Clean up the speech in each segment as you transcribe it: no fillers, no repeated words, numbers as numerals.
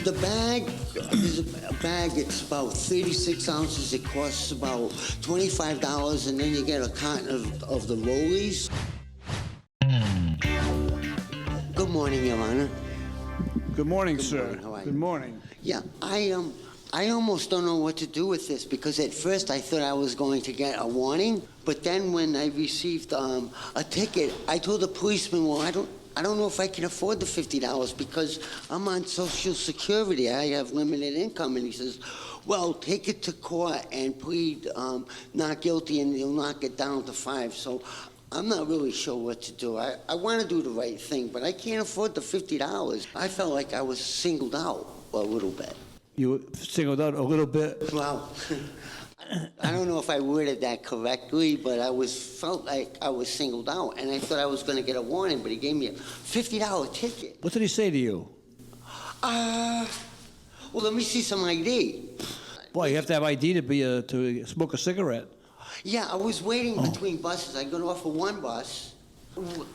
The bag is a bag. It's about 36 ounces. It costs about $25, and then you get a carton of the rollies. Good morning, Your Honor. Good morning, sir. Morning. How are you? Good morning. Yeah, I almost don't know what to do with this, because at first I thought I was going to get a warning, but then when I received a ticket, I told the policeman, well, I don't know if I can afford the $50 because I'm on Social Security. I have limited income. And he says, well, take it to court and plead not guilty, and you'll knock it down to $5. So I'm not really sure what to do. I want to do the right thing, but I can't afford the $50. I felt like I was singled out a little bit. You were singled out a little bit? Well, I don't know if I worded that correctly, but felt like I was singled out, and I thought I was going to get a warning, but he gave me a $50 ticket. What did he say to you? Well, let me see some ID. Well, you have to have ID to smoke a cigarette. Yeah, I was waiting between buses. I got off of one bus.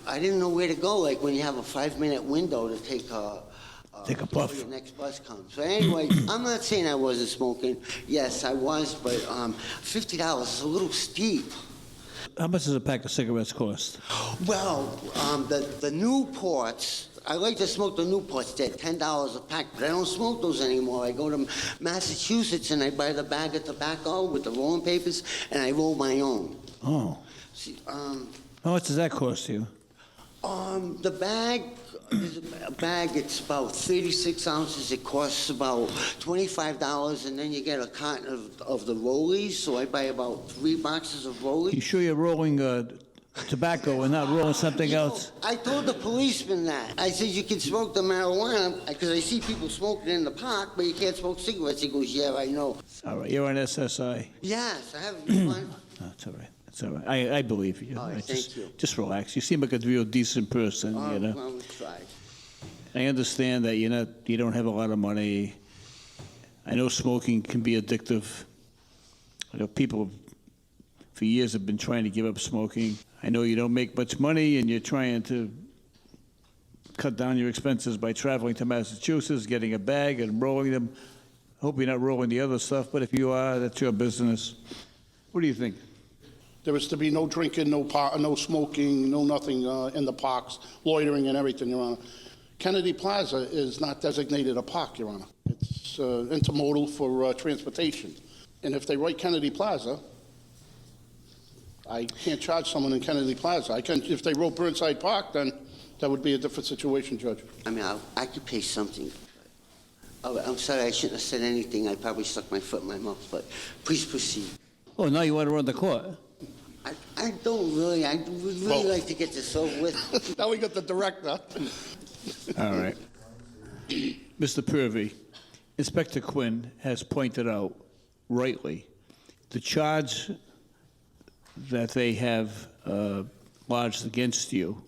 I didn't know where to go, like when you have a 5-minute window to take a puff. Before your next bus comes. So anyway, I'm not saying I wasn't smoking. Yes, I was, but $50 is a little steep. How much does a pack of cigarettes cost? Well, the Newports, I like to smoke the Newports. They're $10 a pack, but I don't smoke those anymore. I go to Massachusetts and I buy the bag of tobacco with the rolling papers, and I roll my own. Oh. See, how much does that cost you? The bag is a bag. It's about 36 ounces. It costs about $25, and then you get a carton of the rollies. So I buy about 3 boxes of rollies. You sure you're rolling tobacco and not rolling something else? I told the policeman that. I said, you can smoke the marijuana, because I see people smoking in the park, but you can't smoke cigarettes. He goes, yeah, I know. All right, you're on SSI. Yes, I have one. That's all right. That's all right. I believe you. All right, thank you. Just relax. You seem like a real decent person, you know. Well, we tried. I understand that you don't have a lot of money. I know smoking can be addictive. I know people for years have been trying to give up smoking. I know you don't make much money, and you're trying to cut down your expenses by traveling to Massachusetts, getting a bag and rolling them. I hope you're not rolling the other stuff, but if you are, that's your business. What do you think? There is to be no drinking, no smoking, no nothing in the parks, loitering and everything, Your Honor. Kennedy Plaza is not designated a park, Your Honor. It's intermodal for transportation. And if they write Kennedy Plaza, I can't charge someone in Kennedy Plaza. I can, if they wrote Burnside Park, then that would be a different situation, Judge. I mean, I could pay something. Oh, I'm sorry, I shouldn't have said anything. I probably stuck my foot in my mouth, but please proceed. Oh, now you want to run the court? I don't really. I would really like to get this over with. Now we got the director. All right. Mr. Purvey, Inspector Quinn has pointed out, rightly, the charge that they have lodged against you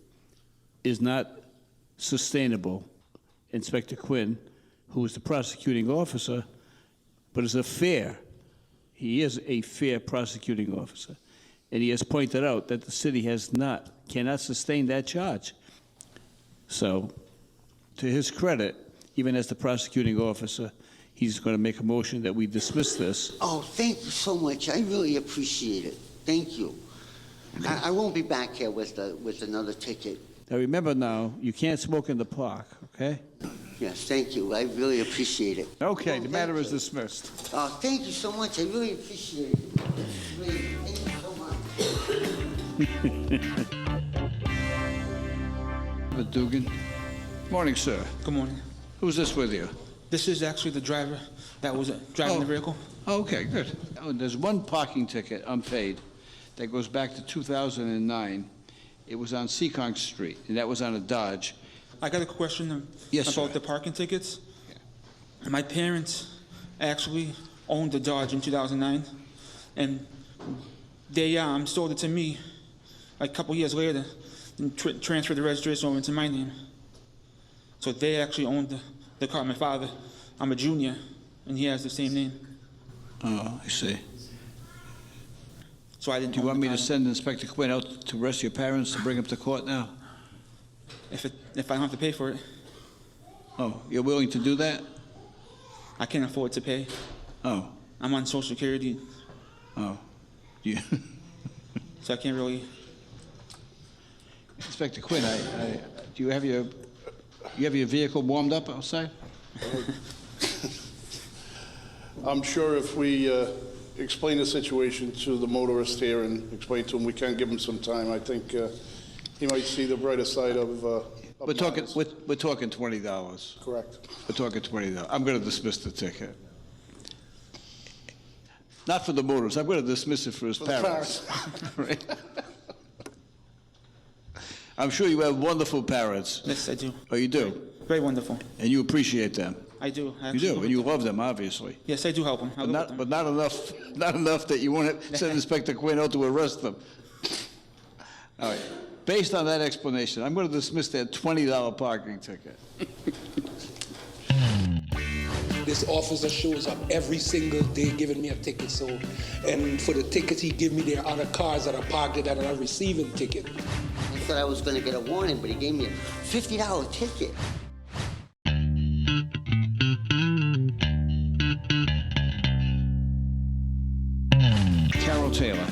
is not sustainable. Inspector Quinn, who is the prosecuting officer, but is he is a fair prosecuting officer. And he has pointed out that the city cannot sustain that charge. So, to his credit, even as the prosecuting officer, he's going to make a motion that we dismiss this. Oh, thank you so much. I really appreciate it. Thank you. Okay. I won't be back here with another ticket. Now remember now, you can't smoke in the park, okay? Yes, thank you. I really appreciate it. Okay, the matter is dismissed. Oh, thank you so much. I really appreciate it. Really, thank you so much. Dugan. Morning, sir. Good morning. Who's this with you? This is actually the driver that was driving the vehicle. Okay, good. Oh, there's one parking ticket unpaid that goes back to 2009. It was on Seekonk Street, and that was on a Dodge. I got a question Yes, about sir. the parking tickets. Yeah. My parents actually owned the Dodge in 2009, and they sold it to me like a couple years later and transferred the registration over into my name. So they actually owned the car. My father, I'm a junior, and he has the same name. Oh, I see. So I didn't. Do you want me to send Inspector Quinn out to arrest your parents to bring them to court now? If I don't have to pay for it. Oh, you're willing to do that? I can't afford to pay. Oh, I'm on Social Security, oh. You- so I can't really. Inspector Quinn, do you have your vehicle warmed up outside? I'm sure if we explain the situation to the motorist here and explain to him, we can give him some time. I think he might see the brighter side of We're talking, matters. we're talking $20. Correct. We're talking $20. I'm going to dismiss the ticket. Not for the motorist, I'm going to dismiss it for his For the parents. Right? I'm sure you have wonderful parents. Yes, I do. Oh, you do? Very wonderful. And you appreciate them. I do. You do, and you love them, obviously. Yes, I do help them. I live with them. But not enough that you want to send Inspector Quinn out to arrest them. All right. Based on that explanation, I'm going to dismiss that $20 parking ticket. This officer shows up every single day giving me a ticket. So, and for the tickets he give me, there are other cars that are parked there that are receiving ticket. I thought I was going to get a warning, but he gave me a $50 ticket. Carol Taylor.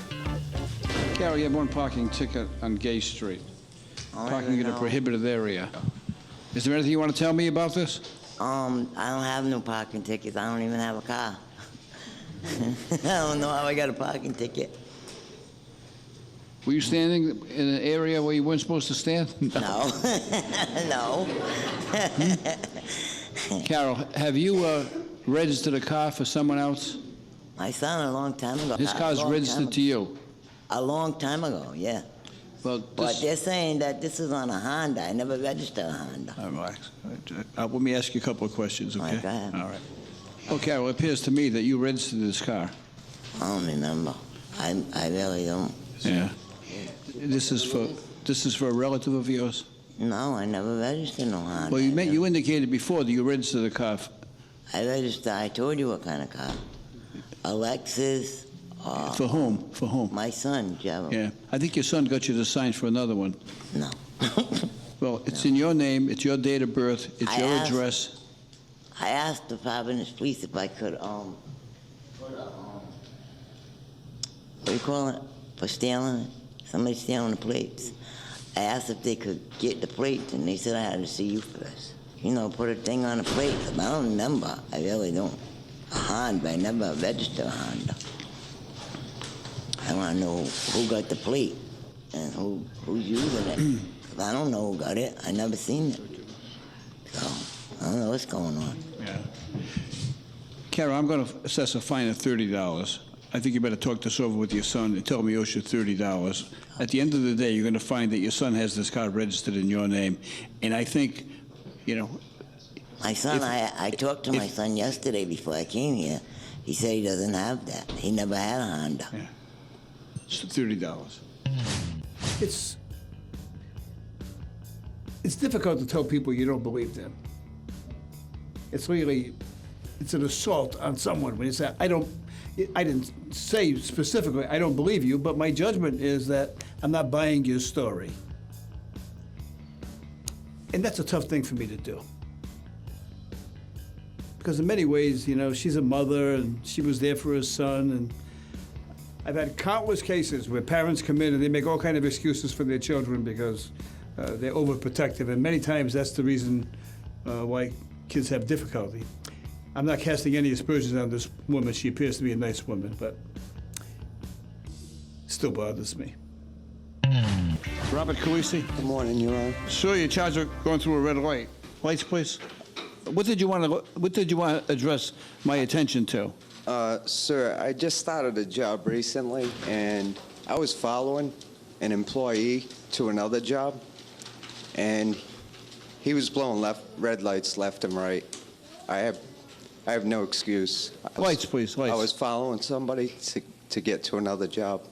Carol, you have one parking ticket on Gay Street. Parking in a prohibited area. Is there anything you want to tell me about this? I don't have no parking tickets. I don't even have a car. I don't know how I got a parking ticket. Were you standing in an area where you weren't supposed to stand? No. No. Carol, have you registered a car for someone else? My son a long time ago. His car's registered to you. A long time ago, yeah. Well, But they're saying that this is on a Honda. I never registered a Honda. Relax. Let me ask you a couple of questions, okay? All right, go ahead. All right. Well, Carol, it appears to me that you registered this car. I don't remember. I really don't. Yeah. This is for a relative of yours? No, I never registered no Honda. Well, you indicated before that you registered a car. I registered, I told you what kind of car. A Lexus. For whom? For whom? My son, Gerald. Yeah. I think your son got you to sign for another one. No. Well, it's in your name, it's your date of birth, it's I your asked- address. I asked the Providence Police if I could, put a, what do you call it? For stealing it? Somebody stealing the plates. I asked if they could get the plates, and they said I had to see you first. You know, put a thing on the plate. I don't remember. I really don't. A Honda. I never registered a Honda. I want to know who got the plate and who's using it. 'Cause I don't know who got it. I never seen it. So, I don't know what's going on. Yeah. Carol, I'm going to assess a fine of $30. I think you better talk this over with your son and tell him he owes you $30. At the end of the day, you're going to find that your son has this car registered in your name. And I think, you know, My son, I talked to my son yesterday before I came here. He said he doesn't have that. He never had a Honda. yeah, it's $30. It's difficult to tell people you don't believe them. It's really, it's an assault on someone when you say, I didn't say specifically, I don't believe you, but my judgment is that I'm not buying your story. And that's a tough thing for me to do. Because in many ways, you know, she's a mother and she was there for her son, and I've had countless cases where parents come in and they make all kind of excuses for their children because they're overprotective, and many times that's the reason why kids have difficulty. I'm not casting any aspersions on this woman. She appears to be a nice woman, but it still bothers me. Robert Carisi? Good morning, Your Honor. Sir, you're charged with going through a red light. Lights, please. What did you want to address my attention to? Sir, I just started a job recently, and I was following an employee to another job, and he was blowing red lights left and right. I have no excuse. Lights, please, lights. I was following somebody to get to another job.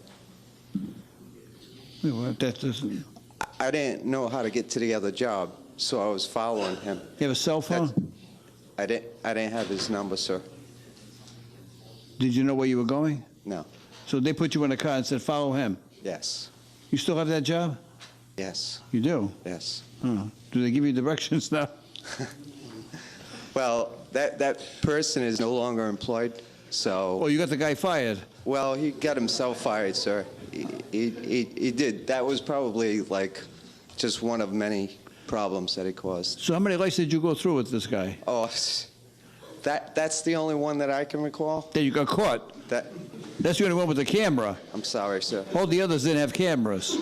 That doesn't... I didn't know how to get to the other job, so I was following him. You have a cell phone? I didn't have his number, sir. Did you know where you were going? No. So they put you in a car and said, follow him. Yes. You still have that job? Yes. You do? Yes. Oh. Do they give you directions now? Well, that person is no longer employed, so... Oh, you got the guy fired? Well, he got himself fired, sir. He did. That was probably, like, just one of many problems that he caused. So how many lights did you go through with this guy? Oh, that's the only one that I can recall. That you got caught? That's the only one with the camera. I'm sorry, sir. All the others didn't have cameras.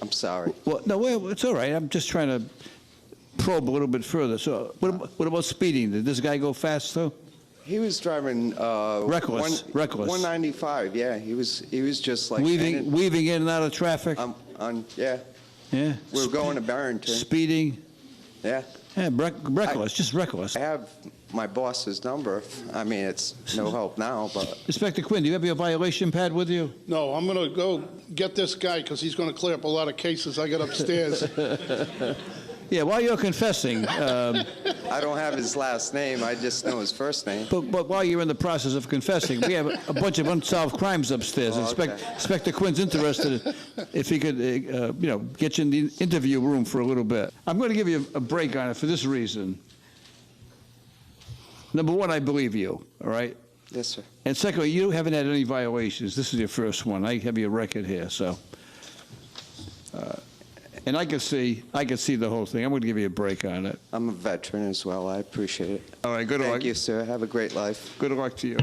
I'm sorry. Well, no, well, it's all right. I'm just trying to probe a little bit further. So what about speeding? Did this guy go fast, though? He was driving... Reckless. 195, yeah. He was just like... Weaving in and out of traffic? Yeah. Yeah. We were going to Barrington. Speeding? Yeah. Yeah, reckless, just reckless. I have my boss's number. I mean, it's no help now, but... Inspector Quinn, do you have your violation pad with you? No, I'm going to go get this guy because he's going to clear up a lot of cases I got upstairs. Yeah, while you're confessing, I don't have his last name. I just know his first name. but while you're in the process of confessing, we have a bunch of unsolved crimes upstairs. Oh, okay. Inspector Quinn's interested if he could, get you in the interview room for a little bit. I'm going to give you a break on it for this reason. Number one, I believe you, all right? Yes, sir. And secondly, you haven't had any violations. This is your first one. I have your record here, so. And I can see the whole thing. I'm going to give you a break on it. I'm a veteran as well. I appreciate it. All right, good luck. Thank you, sir. Have a great life. Good luck to you.